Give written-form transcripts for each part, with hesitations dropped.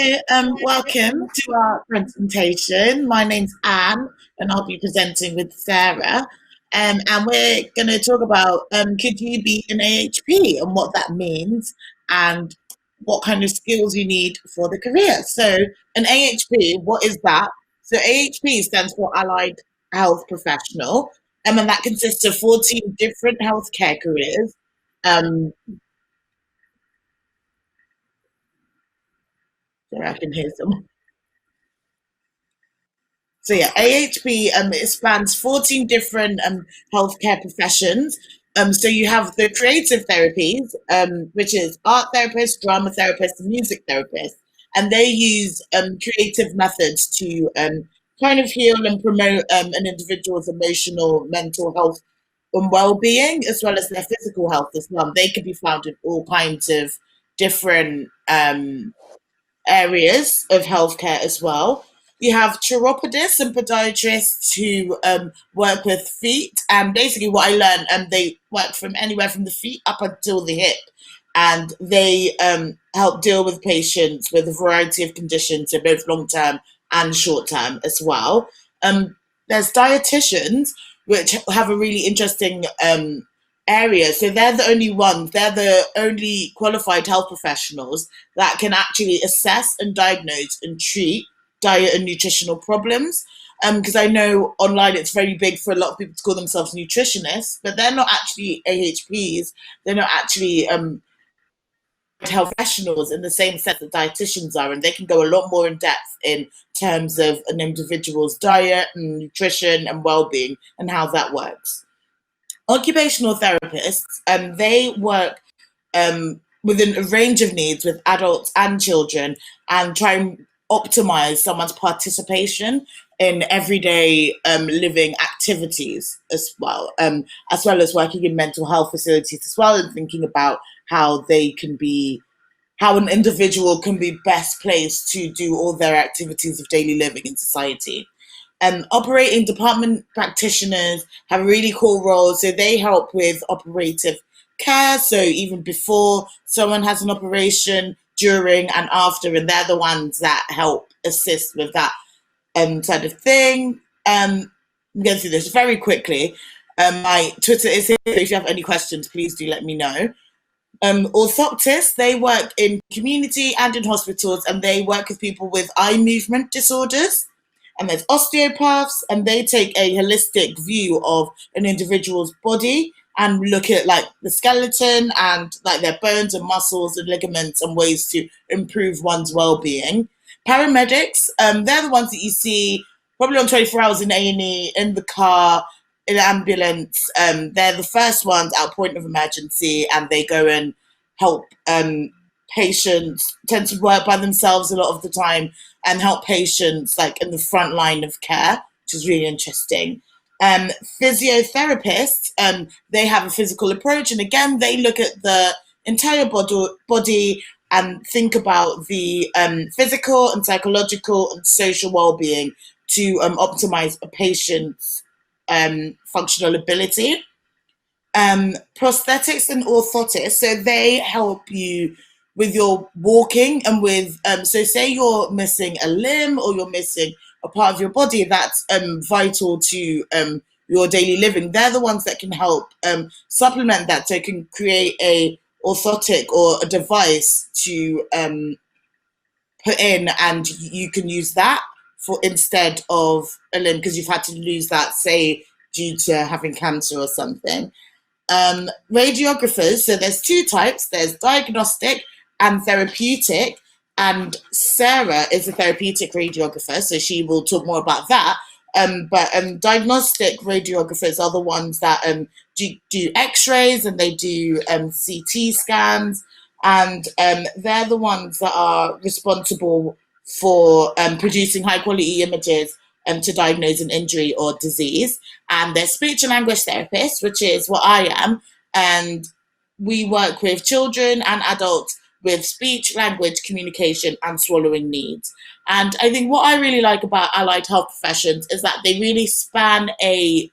Hi, welcome to our presentation. My name's Anne, and I'll be presenting with Sarah. And we're going to talk about could you be an AHP and what that means, and what kind of skills you need for the career. So, an AHP, what is that? So, AHP stands for Allied Health Professional, and that consists of 14 different healthcare careers. Um, Sorry, I can hear some. So yeah, AHP it spans 14 different healthcare professions. So you have the creative therapies, which is art therapists, drama therapists, and music therapists, and they use creative methods to kind of heal and promote an individual's emotional, mental health and well-being, as well as their physical health as well. They can be found in all kinds of different areas of healthcare as well. You have chiropodists and podiatrists who work with feet, and basically what I learned, they work from anywhere from the feet up until the hip, and they help deal with patients with a variety of conditions, so both long term and short term as well. Um, there's dietitians, which have a really interesting area. So they're the only qualified health professionals that can actually assess and diagnose and treat diet and nutritional problems. Because I know online it's very big for a lot of people to call themselves nutritionists, but they're not actually AHPs. They're not actually health professionals in the same sense that dietitians are, and they can go a lot more in depth in terms of an individual's diet and nutrition and well-being and how that works. Occupational therapists, they work within a range of needs with adults and children and try and optimize someone's participation in everyday living activities as well as working in mental health facilities as well, and thinking about how they can be how an individual can be best placed to do all their activities of daily living in society. Operating department practitioners have a really cool role. So they help with operative care. So even before someone has an operation, during and after, and they're the ones that help assist with that sort of thing. I'm going through this very quickly. My Twitter is here. So if you have any questions, please do let me know. Orthoptists, they work in community and in hospitals, and they work with people with eye movement disorders. And there's osteopaths, and they take a holistic view of an individual's body and look at like the skeleton and like their bones and muscles and ligaments and ways to improve one's well-being. Paramedics, they're the ones that you see probably on 24 hours in A&E, in the car, in the ambulance. They're the first ones at point of emergency, and they go and help patients, tend to work by themselves a lot of the time, and help patients like in the front line of care, which is really interesting. Physiotherapists, they have a physical approach, and again, they look at the entire body and think about the physical and psychological and social well-being to optimize a patient's functional ability. Prosthetics and orthotists, so they help you with your walking and with so say you're missing a limb or you're missing a part of your body that's vital to your daily living. They're the ones that can help supplement that, so it can create a orthotic or a device to put in, and you can use that for instead of a limb because you've had to lose that, say, due to having cancer or something. Radiographers, so there's two types. There's diagnostic and therapeutic, and Sarah is a therapeutic radiographer, so she will talk more about that. But diagnostic radiographers are the ones that do x-rays, and they do CT scans, and they're the ones that are responsible for producing high quality images to diagnose an injury or disease. And they're speech and language therapists, which is what I am. And we work with children and adults with speech, language, communication, and swallowing needs. And I think what I really like about allied health professions is that they really span a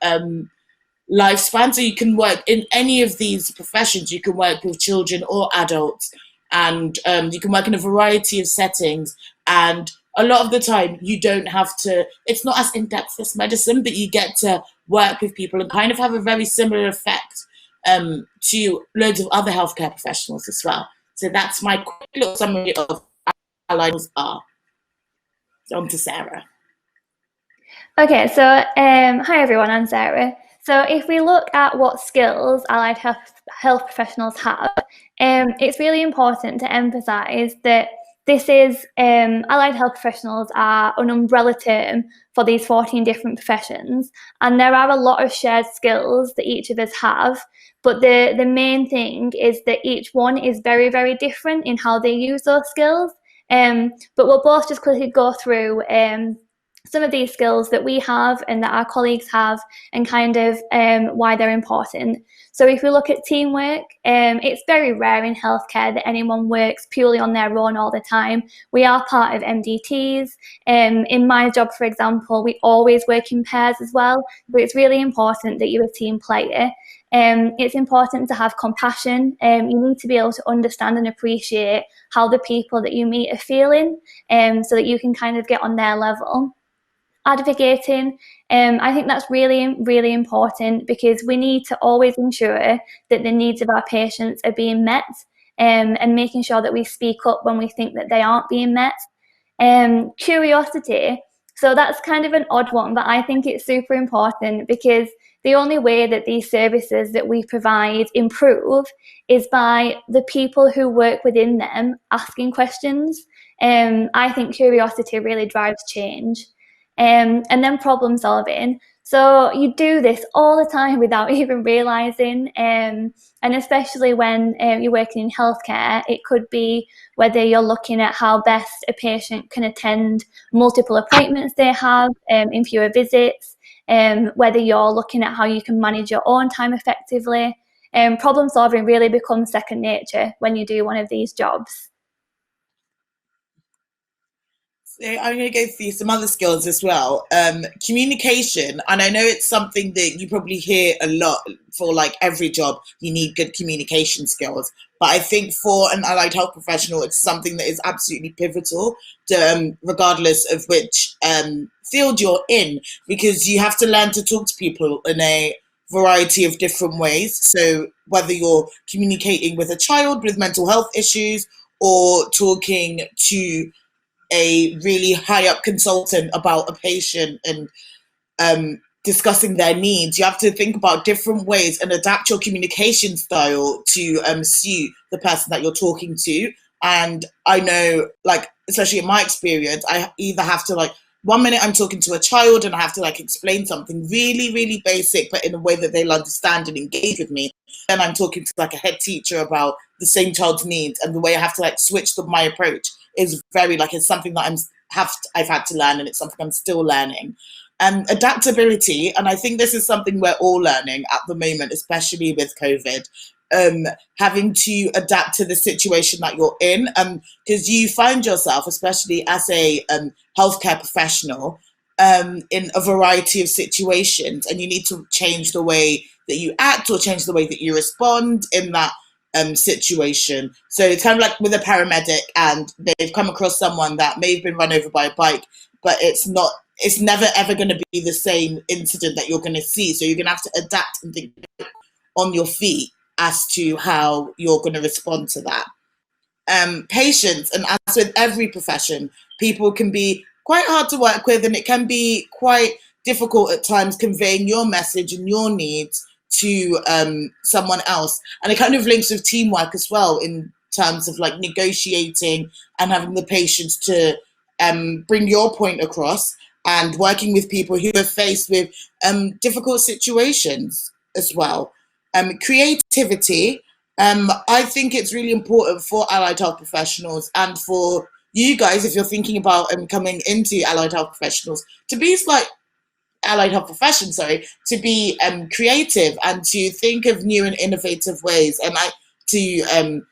lifespan. So you can work in any of these professions. You can work with children or adults, and you can work in a variety of settings. And a lot of the time, you don't have to, it's not as in depth as medicine, but you get to work with people and kind of have a very similar effect to loads of other healthcare professionals as well. So that's my quick little summary of allied are. On to Sarah. Okay, so hi everyone, I'm Sarah. So if we look at what skills allied health professionals have, it's really important to emphasise that this is allied health professionals are an umbrella term for these 14 different professions, and there are a lot of shared skills that each of us have. But the main thing is that each one is very, very different in how they use those skills. But we'll both just quickly go through some of these skills that we have and that our colleagues have, and kind of why they're important. So if we look at teamwork, it's very rare in healthcare that anyone works purely on their own all the time. We are part of MDTs. In my job, for example, we always work in pairs as well, but it's really important that you're a team player. It's important to have compassion. You need to be able to understand and appreciate how the people that you meet are feeling, so that you can kind of get on their level. Advocating, I think that's really, really important, because we need to always ensure that the needs of our patients are being met, and making sure that we speak up when we think that they aren't being met. Curiosity, so that's kind of an odd one, but I think it's super important, because the only way that these services that we provide improve is by the people who work within them asking questions. I think curiosity really drives change. And then problem solving. So you do this all the time without even realising, and especially when you're working in healthcare, it could be whether you're looking at how best a patient can attend multiple appointments they have in fewer visits, whether you're looking at how you can manage your own time effectively. Problem solving really becomes second nature when you do one of these jobs. I'm going to go through some other skills as well. Communication, and I know it's something that you probably hear a lot for like every job, you need good communication skills. But I think for an allied health professional, it's something that is absolutely pivotal, to, regardless of which field you're in, because you have to learn to talk to people in a variety of different ways. So whether you're communicating with a child with mental health issues, or talking to a really high up consultant about a patient and discussing their needs, you have to think about different ways and adapt your communication style to suit the person that you're talking to. And I know, like, especially in my experience, I either have to, like, one minute I'm talking to a child and I have to like explain something really, really basic, but in a way that they'll understand and engage with me. Then I'm talking to like a head teacher about the same child's needs, and the way I have to like switch my approach is very like, it's something that I've had to learn, and it's something I'm still learning. Adaptability, and I think this is something we're all learning at the moment, especially with COVID. Having to adapt to the situation that you're in, because you find yourself, especially as a healthcare professional, in a variety of situations, and you need to change the way that you act or change the way that you respond in that situation. So it's kind of like with a paramedic, and they've come across someone that may have been run over by a bike, but it's never ever going to be the same incident that you're going to see. So you're going to have to adapt and think on your feet as to how you're going to respond to that. Patience, and as with every profession, people can be quite hard to work with, and it can be quite difficult at times conveying your message and your needs to someone else. And it kind of links with teamwork as well, in terms of like negotiating and having the patience to bring your point across, and working with people who are faced with difficult situations as well. Creativity. I think it's really important for allied health professionals, and for you guys, if you're thinking about coming into allied health professionals, to be like allied health profession, sorry, to be creative and to think of new and innovative ways, and to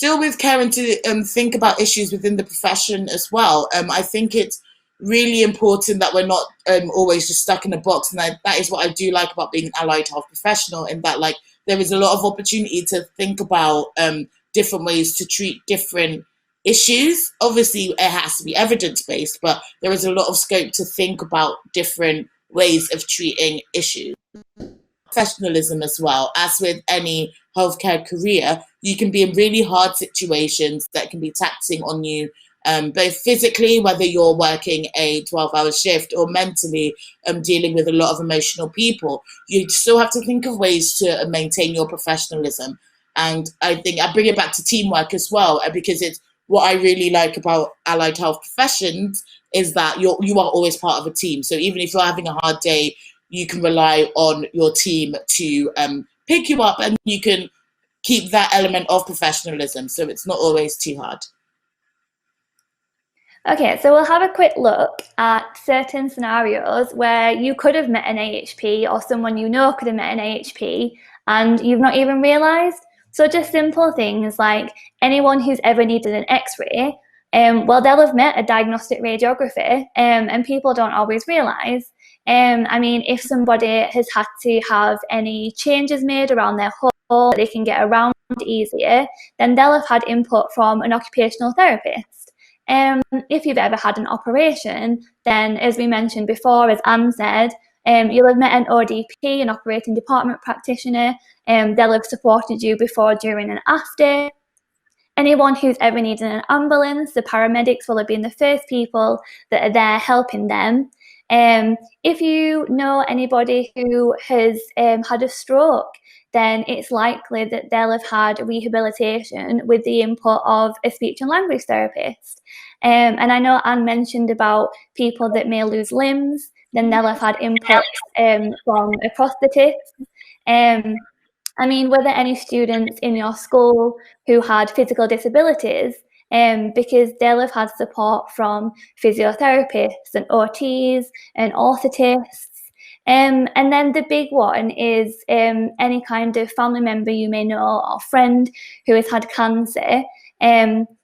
deal with care, and to think about issues within the profession as well. I think it's really important that we're not always just stuck in a box, and that is what I do like about being an allied health professional, in that like there is a lot of opportunity to think about different ways to treat different issues. Obviously, it has to be evidence based, but there is a lot of scope to think about different ways of treating issues. Professionalism as well. As with any healthcare career, you can be in really hard situations that can be taxing on you, both physically, whether you're working a 12-hour shift, or mentally, dealing with a lot of emotional people. You still have to think of ways to maintain your professionalism. And I think I bring it back to teamwork as well, because it's what I really like about allied health professions is that you are always part of a team. So even if you're having a hard day, you can rely on your team to pick you up, and you can keep that element of professionalism. So it's not always too hard. Okay, so we'll have a quick look at certain scenarios where you could have met an AHP, or someone you know could have met an AHP, and you've not even realised. So just simple things like anyone who's ever needed an X-ray, well, they'll have met a diagnostic radiography, and people don't always realise. I mean, if somebody has had to have any changes made around their hole, they can get around easier, then they'll have had input from an occupational therapist. If you've ever had an operation, then as we mentioned before, as Anne said, you'll have met an ODP, an operating department practitioner. They'll have supported you before, during and after. Anyone who's ever needed an ambulance, the paramedics will have been the first people that are there helping them. If you know anybody who has had a stroke, then it's likely that they'll have had rehabilitation with the input of a speech and language therapist. And I know Anne mentioned about people that may lose limbs, then they'll have had input from a prosthetist. I mean, were there any students in your school who had physical disabilities? Because they'll have had support from physiotherapists and OTs and orthotists. And then the big one is any kind of family member you may know or friend who has had cancer.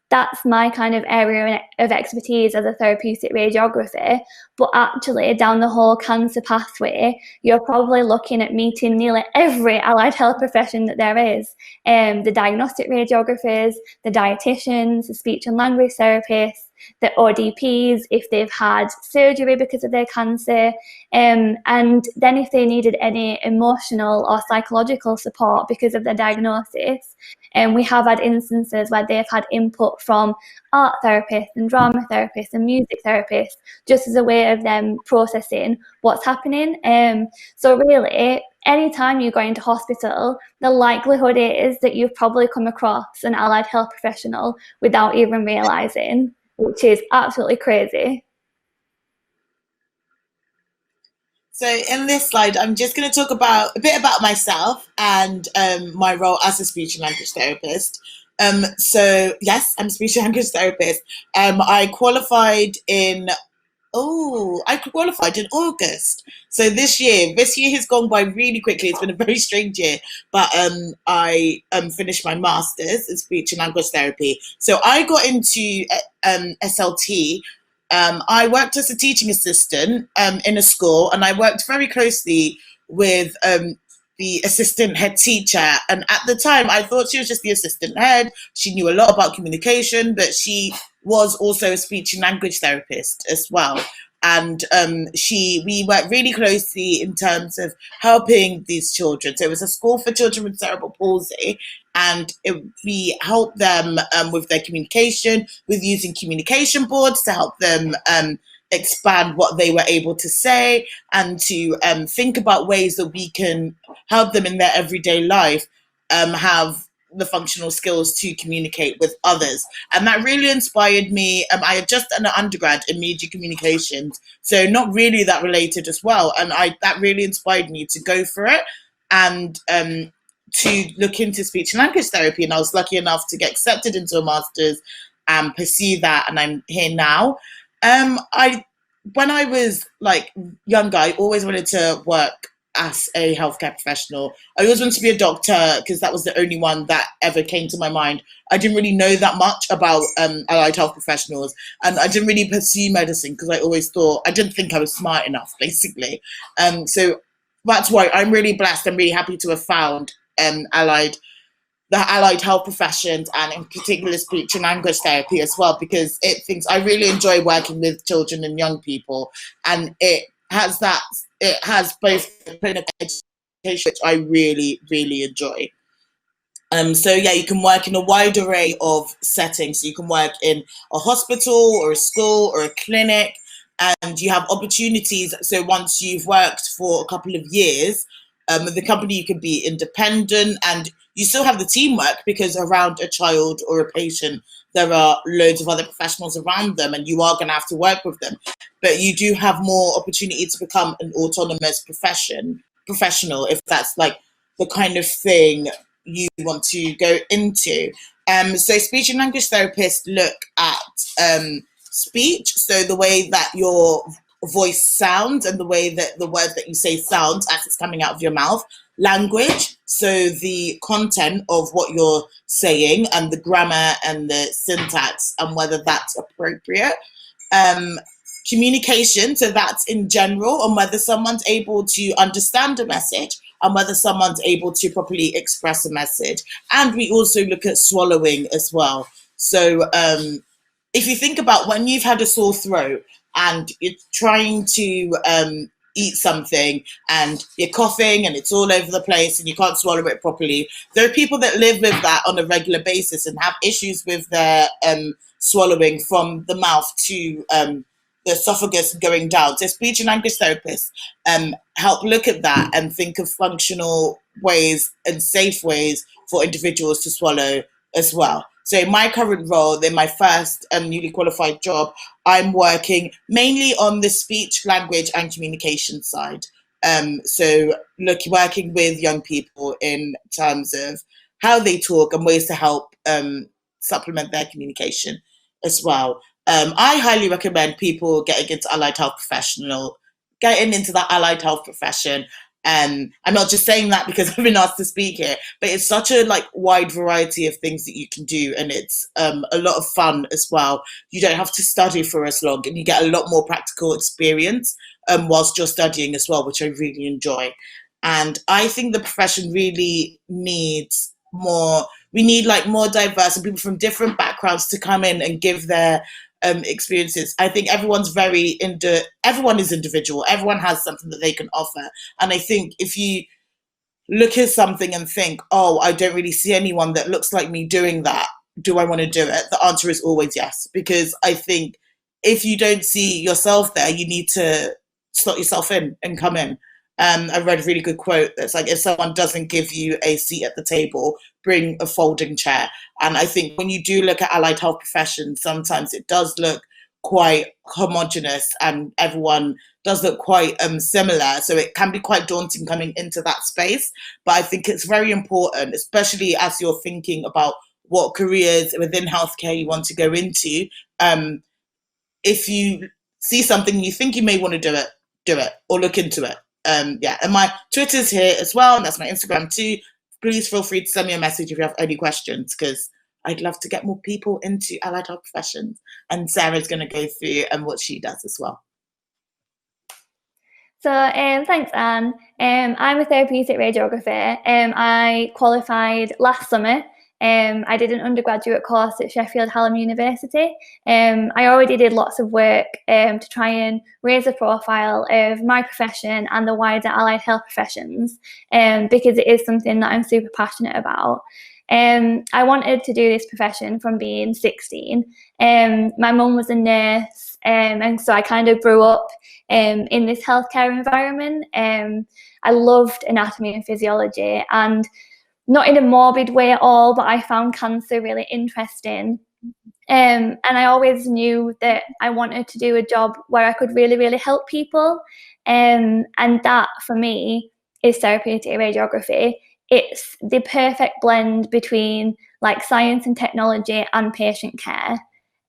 That's my kind of area of expertise as a therapeutic radiographer. But actually, down the whole cancer pathway, you're probably looking at meeting nearly every allied health profession that there is. The diagnostic radiographers, the dietitians, the speech and language therapists, the ODPs, if they've had surgery because of their cancer, and then if they needed any emotional or psychological support because of their diagnosis. And we have had instances where they've had input from art therapists and drama therapists and music therapists, just as a way of them processing what's happening. So really, anytime you go into hospital, the likelihood is that you've probably come across an allied health professional without even realising, which is absolutely crazy. So in this slide, I'm just going to talk about a bit about myself and my role as a speech and language therapist. So yes, I'm a speech and language therapist. I qualified in August. So this year has gone by really quickly. It's been a very strange year, but I finished my master's in speech and language therapy. So I got into SLT. I worked as a teaching assistant in a school, and I worked very closely with the assistant head teacher. And at the time, I thought she was just the assistant head. She knew a lot about communication, but she was also a speech and language therapist as well. And we worked really closely in terms of helping these children. So it was a school for children with cerebral palsy, and we helped them with their communication, with using communication boards to help them expand what they were able to say, and to think about ways that we can help them in their everyday life have the functional skills to communicate with others. And that really inspired me. I had just done an undergrad in media communications, so not really that related as well. And that really inspired me to go for it and to look into speech and language therapy. And I was lucky enough to get accepted into a master's and pursue that. And I'm here now. When I was younger, I always wanted to work as a healthcare professional. I always wanted to be a doctor because that was the only one that ever came to my mind. I didn't really know that much about allied health professionals, and I didn't really pursue medicine because I didn't think I was smart enough, basically. So that's why I'm really blessed. I'm really happy to have found allied the allied health professions, and in particular speech and language therapy as well, because I really enjoy working with children and young people, and it has both clinical education, which I really, really enjoy. So yeah, you can work in a wide array of settings. So you can work in a hospital or a school or a clinic, and you have opportunities. So once you've worked for a couple of years, with the company, you can be independent, and you still have the teamwork, because around a child or a patient, there are loads of other professionals around them, and you are going to have to work with them. But you do have more opportunity to become an autonomous professional, if that's like the kind of thing you want to go into. So speech and language therapists look at speech, so the way that your voice sounds and the way that the words that you say sound as it's coming out of your mouth. Language, so the content of what you're saying and the grammar and the syntax and whether that's appropriate. Um, Communication, so that's in general, on whether someone's able to understand a message and whether someone's able to properly express a message. And we also look at swallowing as well. So if you think about when you've had a sore throat and you're trying to eat something and you're coughing and it's all over the place and you can't swallow it properly, there are people that live with that on a regular basis and have issues with their swallowing from the mouth to the esophagus going down. So speech and language therapists help look at that and think of functional ways and safe ways for individuals to swallow as well. So in my current role, in my first newly qualified job, I'm working mainly on the speech, language and communication side. So working with young people in terms of how they talk and ways to help supplement their communication as well. I highly recommend people getting into that allied health profession. I'm not just saying that because I've been asked to speak here, but it's such a wide variety of things that you can do, and it's a lot of fun as well. You don't have to study for as long, and you get a lot more practical experience whilst you're studying as well, which I really enjoy. And I think the profession really needs more. We need more diverse and people from different backgrounds to come in and give their experiences. I think everyone is individual. Everyone has something that they can offer. And I think if you look at something and think, oh, I don't really see anyone that looks like me doing that, do I want to do it? The answer is always yes. Because I think if you don't see yourself there, you need to slot yourself in and come in. I read a really good quote that's if someone doesn't give you a seat at the table, bring a folding chair. And I think when you do look at allied health professions, sometimes it does look quite homogenous and everyone does look quite similar. So it can be quite daunting coming into that space. But I think it's very important, especially as you're thinking about what careers within healthcare you want to go into. If you see something you think you may want to do it or look into it. And my Twitter's here as well, and that's my Instagram too. Please feel free to send me a message if you have any questions, because I'd love to get more people into allied health professions. And Sarah's going to go through what she does as well. So thanks, Anne. I'm a therapeutic radiographer. I qualified last summer. I did an undergraduate course at Sheffield Hallam University. I already did lots of work to try and raise the profile of my profession and the wider allied health professions, because it is something that I'm super passionate about. I wanted to do this profession from being 16. My mum was a nurse, and so I kind of grew up in this healthcare environment. I loved anatomy and physiology, and not in a morbid way at all, but I found cancer really interesting. And I always knew that I wanted to do a job where I could really, really help people. And that, for me, is therapeutic radiography. It's the perfect blend between science and technology and patient care.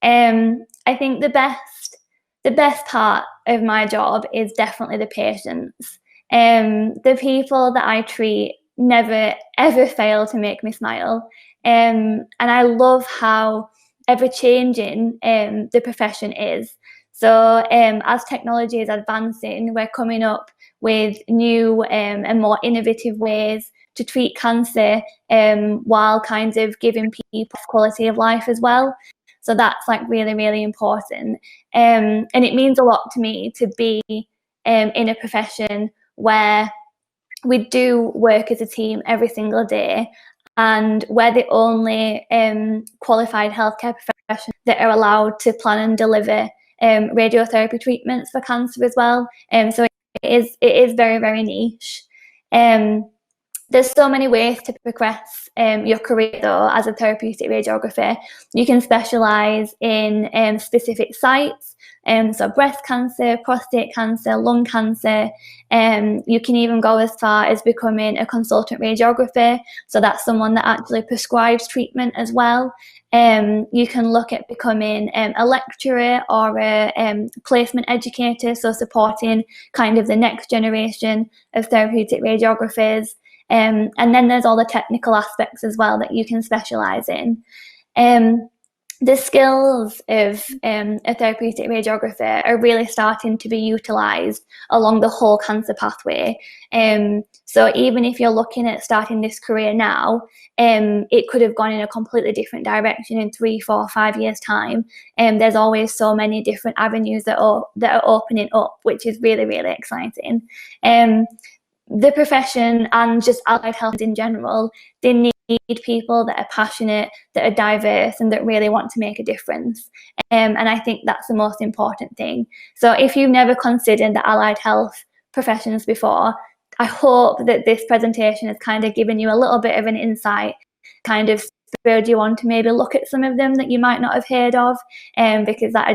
I think the best part of my job is definitely the patients. The people that I treat never ever fail to make me smile, and I love how ever changing the profession is. So as technology is advancing, we're coming up with new and more innovative ways to treat cancer while kind of giving people quality of life as well. So that's like really, really important. And it means a lot to me to be in a profession where we do work as a team every single day, and we're the only qualified healthcare professionals that are allowed to plan and deliver radiotherapy treatments for cancer as well. So it is very, very niche. There's so many ways to progress your career though as a therapeutic radiographer. You can specialise in specific sites, so breast cancer, prostate cancer, lung cancer. You can even go as far as becoming a consultant radiographer, so that's someone that actually prescribes treatment as well. You can look at becoming a lecturer or a placement educator, so supporting kind of the next generation of therapeutic radiographers. And then there's all the technical aspects as well that you can specialise in. The skills of a therapeutic radiographer are really starting to be utilised along the whole cancer pathway. So even if you're looking at starting this career now, it could have gone in a completely different direction in 3, 4, 5 years' time. There's always so many different avenues that are opening up, which is really, really exciting. The profession and just allied health in general, they need people that are passionate, that are diverse, and that really want to make a difference. And I think that's the most important thing. So if you've never considered the allied health professions before, I hope that this presentation has kind of given you a little bit of an insight, kind of spurred you on to maybe look at some of them that you might not have heard of, because that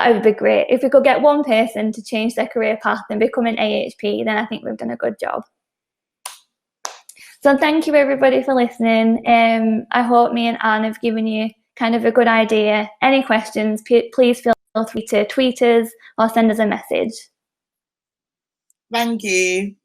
would be great. If we could get one person to change their career path and become an AHP, then I think we've done a good job. So thank you everybody for listening. I hope me and Anne have given you kind of a good idea. Any questions, please feel free to tweet us or send us a message. Thank you.